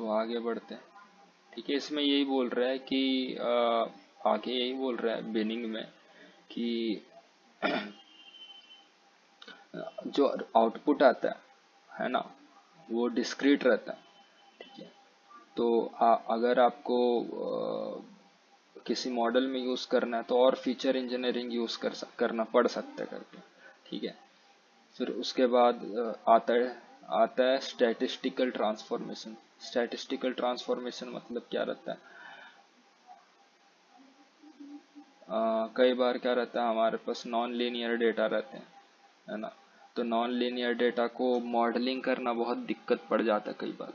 तो आगे बढ़ते हैं। ठीक है, इसमें यही बोल रहा है कि आगे यही बोल रहा है बिनिंग में कि जो आउटपुट आता है ना, वो डिस्क्रीट रहता है। ठीक है, तो अगर आपको किसी मॉडल में यूज करना है तो और फीचर इंजीनियरिंग यूज करना पड़ सकता है करके। ठीक है, फिर उसके बाद आता है स्टैटिस्टिकल ट्रांसफॉर्मेशन। स्टैटिस्टिकल ट्रांसफॉर्मेशन मतलब क्या रहता है? कई बार क्या रहता है, हमारे पास नॉन लीनियर डेटा रहते हैं, है ना। तो नॉन लीनियर डेटा को मॉडलिंग करना बहुत दिक्कत पड़ जाता है कई बार।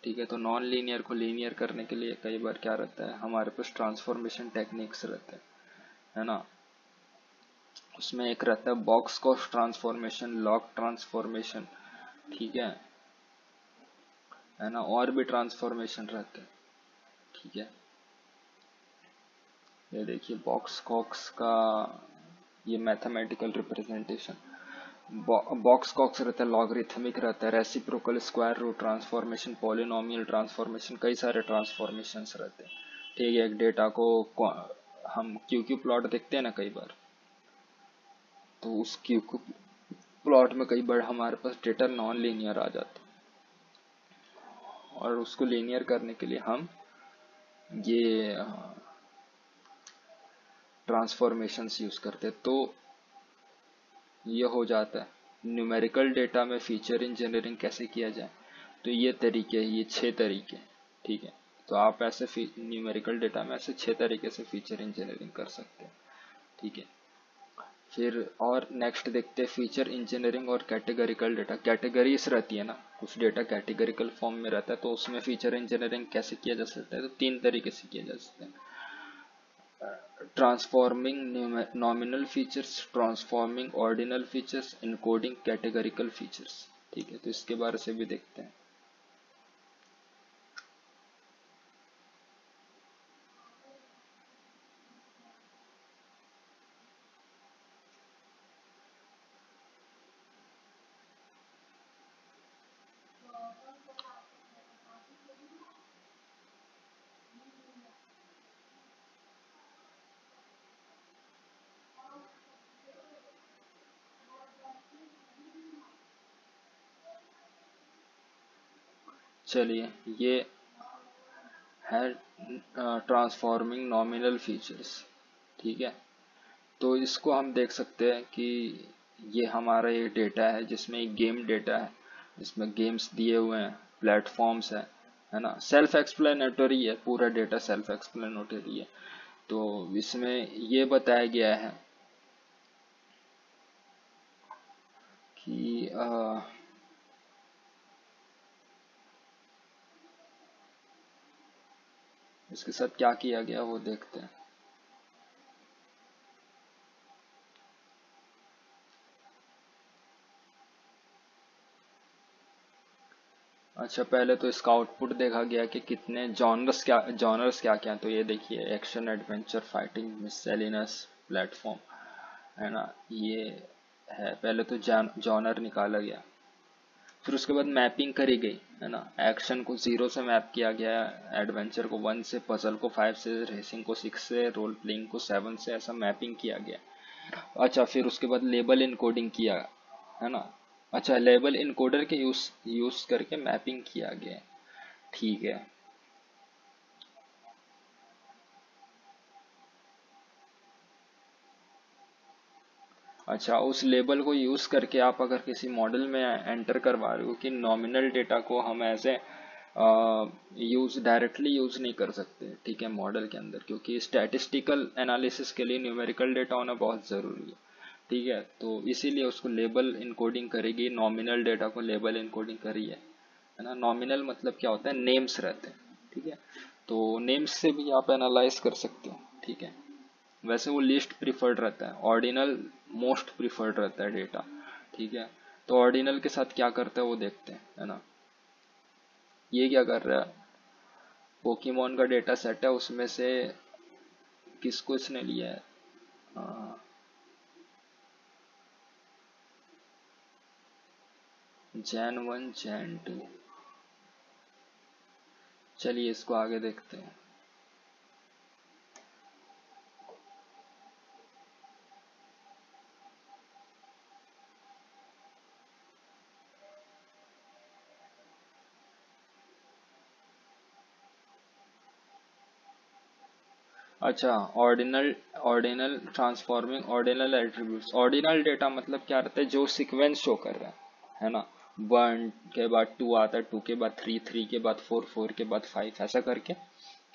ठीक है, तो नॉन लीनियर को लीनियर करने के लिए कई बार क्या रहता है, हमारे पास ट्रांसफॉर्मेशन टेक्निक्स रहते हैं, है ना। उसमें एक रहता है box cost transformation, log transformation. ठीक है ना, और भी ट्रांसफॉर्मेशन रहते हैं। ठीक है, ये देखिए बॉक्स कॉक्स का ये मैथमेटिकल रिप्रेजेंटेशन। बॉक्स कॉक्स रहता है, लॉगरिथमिक रहता है, reciprocal, square root transformation, polynomial transformation, कई सारे ट्रांसफॉर्मेशंस रहते हैं। ठीक है, एक डेटा को हम क्यू क्यू प्लॉट देखते हैं ना कई बार, तो उस क्यू क्यू प्लॉट में कई बार हमारे पास डेटा नॉन लीनियर आ जाता है, और उसको लीनियर करने के लिए हम ये ट्रांसफॉर्मेशंस यूज करते हैं। तो ये हो जाता है। न्यूमेरिकल डेटा में फीचर इंजीनियरिंग कैसे किया जाए, तो ये तरीके, ये 6 तरीके। ठीक है, तो आप ऐसे न्यूमेरिकल डेटा में ऐसे 6 तरीके से फीचर इंजीनियरिंग कर सकते हैं। ठीक है, फिर और नेक्स्ट देखते हैं फीचर इंजीनियरिंग और कैटेगरिकल डेटा। कैटेगरीज रहती है ना, कुछ डेटा कैटेगरिकल फॉर्म में रहता है, तो उसमें फीचर इंजीनियरिंग कैसे किया जा सकता है, तो 3 तरीके से किया जा सकता है। Transforming nominal features, transforming ordinal features, encoding categorical features. ठीक है, तो इसके बारे से भी देखते हैं। चलिए, ये है ट्रांसफॉर्मिंग नॉमिनल फीचर्स। ठीक है, तो इसको हम देख सकते हैं कि ये हमारा ये डेटा है जिसमें एक गेम डेटा है, जिसमें गेम्स दिए हुए हैं, प्लेटफॉर्म्स है ना। सेल्फ एक्सप्लेनेटरी है, पूरा डेटा सेल्फ एक्सप्लेनेटरी है। तो इसमें ये बताया गया है कि इसके साथ क्या किया गया वो देखते हैं। अच्छा, पहले तो इसका आउटपुट देखा गया कि कितने जॉनर्स क्या क्या हैं। तो ये देखिए, एक्शन, एडवेंचर, फाइटिंग, मिससेलिनस, प्लेटफॉर्म, है ना। ये है, पहले तो जॉनर निकाला गया, फिर उसके बाद मैपिंग करी गई, है ना। एक्शन को 0 से मैप किया गया, एडवेंचर को 1 से, पजल को 5 से, रेसिंग को 6 से, रोल प्लेइंग को 7 से, ऐसा मैपिंग किया गया। अच्छा, फिर उसके बाद लेबल इनकोडिंग किया, है ना। अच्छा, लेबल इनकोडर के यूज यूज करके मैपिंग किया गया। ठीक है। अच्छा, उस लेबल को यूज करके आप अगर किसी मॉडल में एंटर करवा रहे हो कि नॉमिनल डेटा को हम ऐसे यूज डायरेक्टली यूज नहीं कर सकते, ठीक है, मॉडल के अंदर, क्योंकि स्टैटिस्टिकल एनालिसिस के लिए न्यूमेरिकल डेटा होना बहुत जरूरी है। ठीक है, तो इसीलिए उसको लेबल इनकोडिंग करेगी, नॉमिनल डेटा को लेबल इनकोडिंग करी है ना। नॉमिनल मतलब क्या होता है, नेम्स रहते हैं। ठीक है, तो नेम्स से भी आप एनालाइज कर सकते हो। ठीक है, वैसे वो लिस्ट प्रिफर्ड रहता है, ऑर्डिनल मोस्ट प्रिफर्ड रहता है डेटा। ठीक है, तो ऑर्डिनल के साथ क्या करता है वो देखते हैं, है ना। ये क्या कर रहा है, पोकेमोन का डेटा सेट है, उसमें से किसको इसने लिया है, जैन 1, जैन 2, चलिए इसको आगे देखते हैं। अच्छा, ordinal ordinal transforming ordinal attributes. Ordinal data मतलब क्या रहता है, जो सीक्वेंस शो कर रहा है ना। 1 के बाद 2 आता है, 2 के बाद 3, 3 के बाद 4, 4 के बाद 5, ऐसा करके,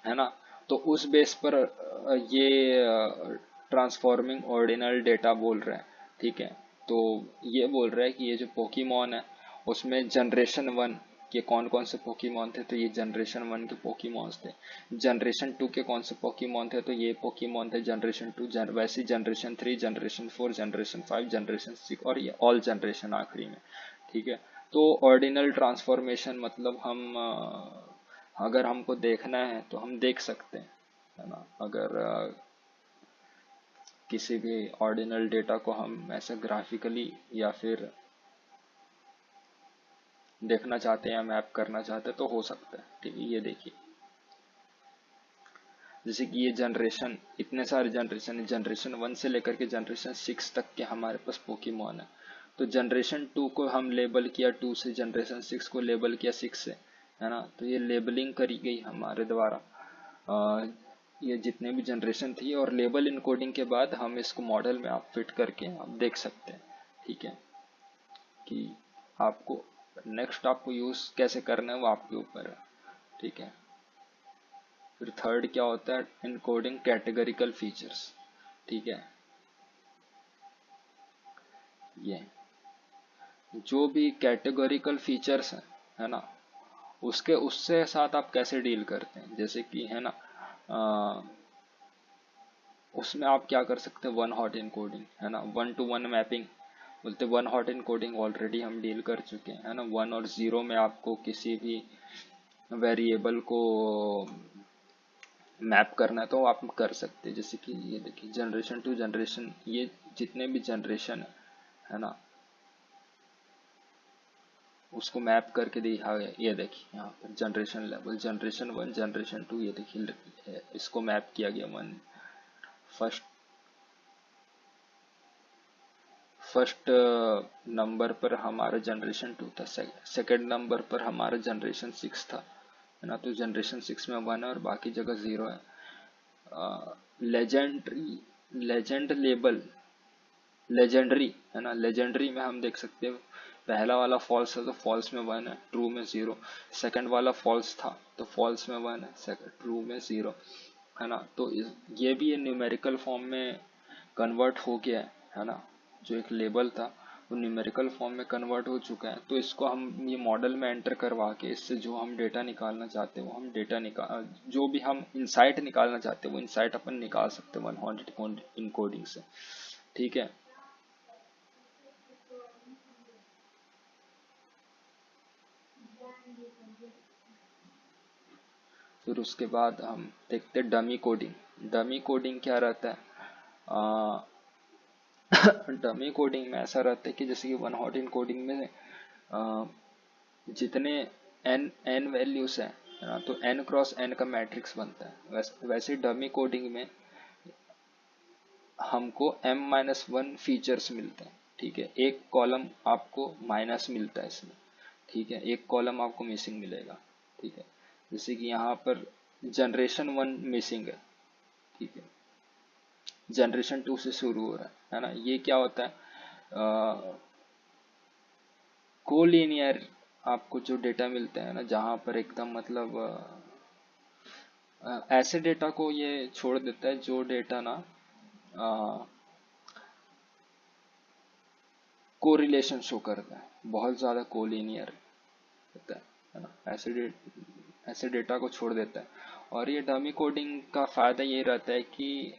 है ना। तो उस बेस पर ये ट्रांसफॉर्मिंग ऑर्डिनल डेटा बोल रहे हैं, ठीक है। तो ये बोल रहा है कि ये जो पोकीमॉन है उसमें जनरेशन 1 के कौन कौन से पोकीमॉन थे, तो ये जनरेशन 1 के पोकीमॉन्स थे। जनरेशन 2 के कौन से पोकीमॉन थे, तो ये पोकीमॉन थे जनरेशन 2। वैसे जनरेशन 3, जनरेशन 4, जनरेशन 5, जनरेशन 6 और ये ऑल जनरेशन आखिरी में, ठीक है। तो ऑर्डिनल ट्रांसफॉर्मेशन मतलब हम अगर हमको देखना है तो हम देख सकते हैं, है ना। अगर किसी भी ऑर्डिनल डेटा को हम ऐसे ग्राफिकली या फिर देखना चाहते हैं या मैप करना चाहते हैं तो हो सकता है, ठीक है। ये देखिए, जैसे कि ये जनरेशन, इतने सारे जनरेशन है, जनरेशन 1 से लेकर के जनरेशन 6 तक के हमारे पास पोकेमॉन है। तो जनरेशन 2 को हम लेबल किया 2 से, जनरेशन 6 को लेबल किया 6 से, है ना। तो ये लेबलिंग करी गई हमारे द्वारा, ये जितने भी जनरेशन थी, और लेबल इनकोडिंग के बाद हम इसको मॉडल में आप फिट करके आप देख सकते हैं, ठीक है। कि आपको नेक्स्ट आपको यूज कैसे करना है वो आपके ऊपर है, ठीक है। फिर थर्ड क्या होता है, इनकोडिंग कैटेगरिकल फीचर्स, ठीक है। ये जो भी कैटेगरिकल फीचर्स है ना, उसके उससे साथ आप कैसे डील करते हैं, जैसे कि है ना, उसमें आप क्या कर सकते हैं, वन हॉट इनकोडिंग, है ना, 1 to 1 मैपिंग बोलते। वन हॉट इनकोडिंग ऑलरेडी हम डील कर चुके हैं, है ना। 1 और 0 में आपको किसी भी वेरिएबल को मैप करना है तो आप कर सकते हैं। जैसे कि ये देखिए, जनरेशन 2 जनरेशन, ये जितने भी जनरेशन है ना, उसको मैप करके दिखा गया। ये देखिए यहाँ पर जनरेशन लेवल, जनरेशन 1, जनरेशन 2, ये देखिए इसको मैप किया गया। फर्स्ट फर्स्ट नंबर पर हमारा जनरेशन 2 था, सेकंड नंबर पर हमारा जनरेशन 6 था, है ना। तो जनरेशन 6 में 1 है और बाकी जगह 0 है। लेजेंडरी लेजेंड लेबल, लेजेंडरी, है ना। लेजेंडरी में हम देख सकते हैं, पहला वाला फॉल्स है तो फॉल्स में 1 है, ट्रू में 0। सेकंड वाला फॉल्स था तो फॉल्स में 1 है, सेकंड ट्रू में 0, है ना। तो ये भी ये न्यूमेरिकल फॉर्म में कन्वर्ट हो गया है ना। जो एक लेबल था वो न्यूमेरिकल फॉर्म में कन्वर्ट हो चुका है। तो इसको हम ये मॉडल में एंटर करवा के इससे जो हम डेटा निकालना चाहते हैं वो हम डेटा निकाल, जो भी हम इंसाइट निकालना चाहते हैं वो इंसाइट अपन निकाल सकते हैं वन हॉट इनकोडिंग से, ठीक है। फिर उसके बाद हम देखते हैं डमी कोडिंग। डमी कोडिंग क्या रहता है, डमी कोडिंग में ऐसा रहता है कि जैसे कि वन हॉट इनकोडिंग में जितने एन वैल्यूज है ना, तो एन क्रॉस एन का मैट्रिक्स बनता है। वैसे डमी कोडिंग में हमको m-1 फीचर्स मिलते हैं, ठीक है। एक कॉलम आपको माइनस मिलता है इसमें, ठीक है। एक कॉलम आपको मिसिंग मिलेगा, ठीक है। जैसे कि यहाँ पर जनरेशन 1 मिसिंग है, ठीक है। जनरेशन 2 से शुरू हो रहा है ना। ये क्या होता है, कोलिनियर आपको जो डेटा मिलते हैं ना, जहाँ पर एकदम मतलब ऐसे डेटा को ये छोड़ देता है जो डेटा ना कोरिलेशन शो करता है, बहुत ज्यादा कोलिनियर होता है ना। ऐसे डेटा को छोड़ देता है। और ये डमी कोडिंग का फायदा ये रहता है कि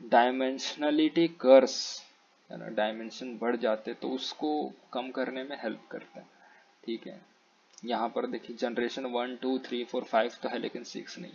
डायमेंशनलिटी कर्स, है ना, डायमेंशन बढ़ जाते तो उसको कम करने में हेल्प करता है, ठीक है। यहाँ पर देखिए जनरेशन 1, 2, 3, 4, 5 तो है लेकिन 6 नहीं,